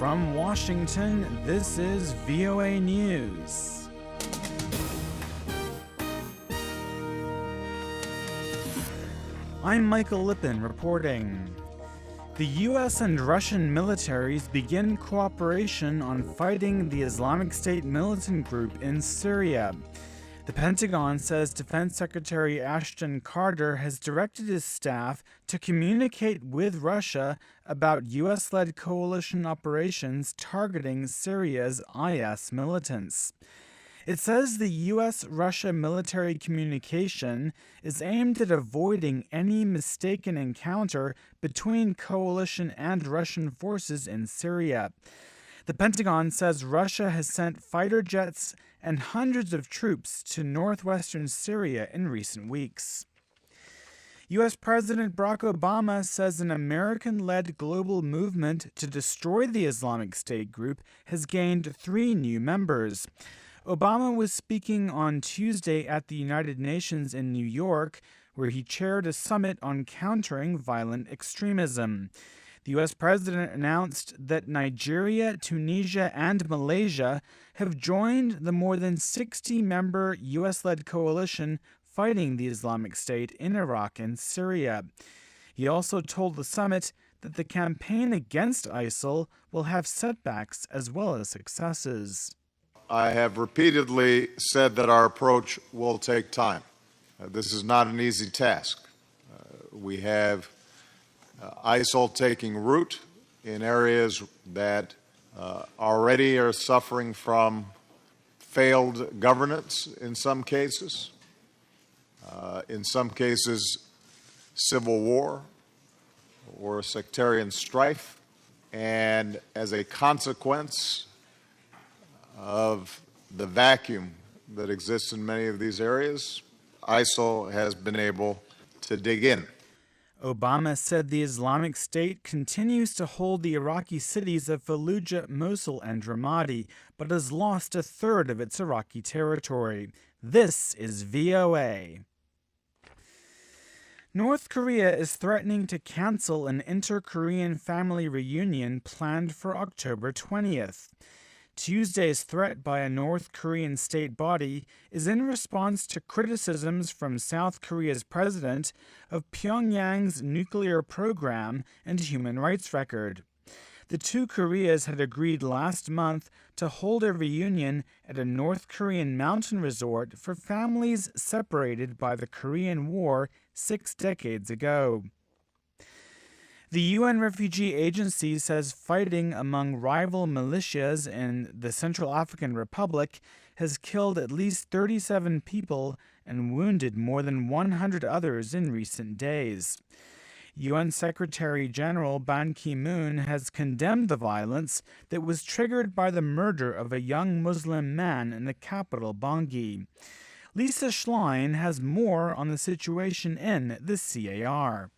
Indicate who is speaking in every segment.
Speaker 1: From Washington, this is VOA News. I'm Michael Lipin reporting. The U.S. and Russian militaries begin cooperation on fighting the Islamic State militant group in Syria. The Pentagon says Defense Secretary Ashton Carter has directed his staff to communicate with Russia about U.S.-led coalition operations targeting Syria's IS militants. It says the U.S. Russia military communication is aimed at avoiding any mistaken encounter between coalition and Russian forces in Syria. The Pentagon says Russia has sent fighter jets and hundreds of troops to northwestern Syria in recent weeks. U.S. President Barack Obama says an American-led global movement to destroy the Islamic State group has gained 3 new members. Obama was speaking on Tuesday at the United Nations in New York, where he chaired a summit on countering violent extremism. The U.S. president announced that Nigeria, Tunisia, and Malaysia have joined the more than 60-member U.S.-led coalition fighting the Islamic State in Iraq and Syria. He also told the summit that the campaign against ISIL will have setbacks as well as successes.
Speaker 2: I have repeatedly said that our approach will take time. This is not an easy task. We have ISIL taking root in areas that already are suffering from failed governance in some cases, civil war or sectarian strife, and as a consequence of the vacuum that exists in many of these areas, ISIL has been able to dig in.
Speaker 1: Obama said the Islamic State continues to hold the Iraqi cities of Fallujah, Mosul, and Ramadi, but has lost a third of its Iraqi territory. This is VOA. North Korea is threatening to cancel an inter-Korean family reunion planned for October 20th. Tuesday's threat by a North Korean state body is in response to criticisms from South Korea's president of Pyongyang's nuclear program and human rights record. The two Koreas had agreed last month to hold a reunion at a North Korean mountain resort for families separated by the Korean War 6 decades ago. The UN Refugee Agency says fighting among rival militias in the Central African Republic has killed at least 37 people and wounded more than 100 others in recent days. UN Secretary General Ban Ki-moon has condemned the violence that was triggered by the murder of a young Muslim man in the capital, Bangui. Lisa Schlein has more on the situation in the CAR.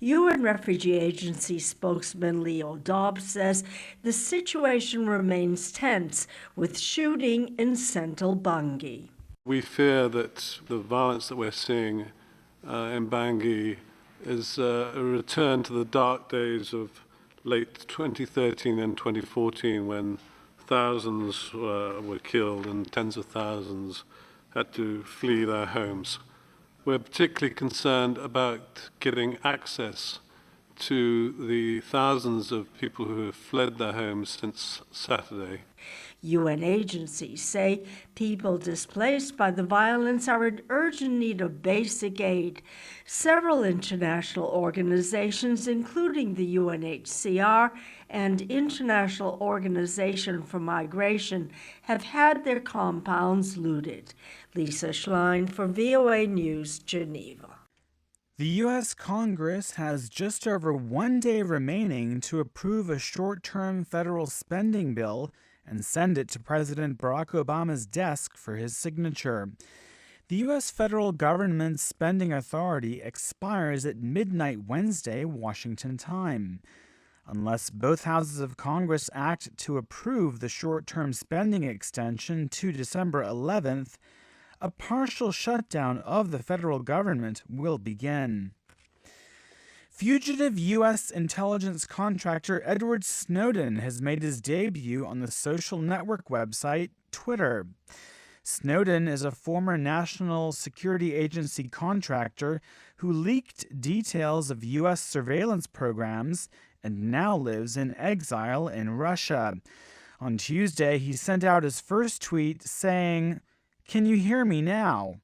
Speaker 3: UN Refugee Agency spokesman Leo Dobbs says the situation remains tense with shooting in central Bangui.
Speaker 4: We fear that the violence that we're seeing in Bangui is a return to the dark days of late 2013 and 2014 when thousands were killed and tens of thousands had to flee their homes. We're particularly concerned about getting access to the thousands of people who have fled their homes since Saturday.
Speaker 3: UN agencies say people displaced by the violence are in urgent need of basic aid. Several international organizations, including the UNHCR and International Organization for Migration, have had their compounds looted. Lisa Schlein for VOA News, Geneva.
Speaker 1: The U.S. Congress has just over 1 day remaining to approve a short-term federal spending bill and send it to President Barack Obama's desk for his signature. The U.S. federal government's spending authority expires at midnight Wednesday, Washington time. Unless both houses of Congress act to approve the short-term spending extension to December 11th, a partial shutdown of the federal government will begin. Fugitive U.S. intelligence contractor Edward Snowden has made his debut on the social network website Twitter. Snowden is a former National Security Agency contractor who leaked details of U.S. surveillance programs and now lives in exile in Russia. On Tuesday, he sent out his first tweet saying, "Can you hear me now?"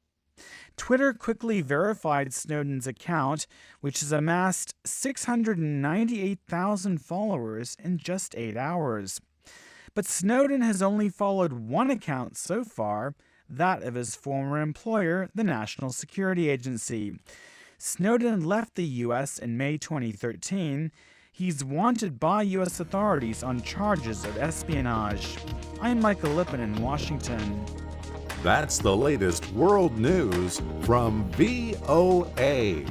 Speaker 1: Twitter quickly verified Snowden's account, which has amassed 698,000 followers in just 8 hours. But Snowden has only followed one account so far, that of his former employer, the National Security Agency. Snowden left the U.S. in May 2013. He's wanted by U.S. authorities on charges of espionage. I'm Michael Lipin in Washington.
Speaker 5: That's the latest world news from VOA.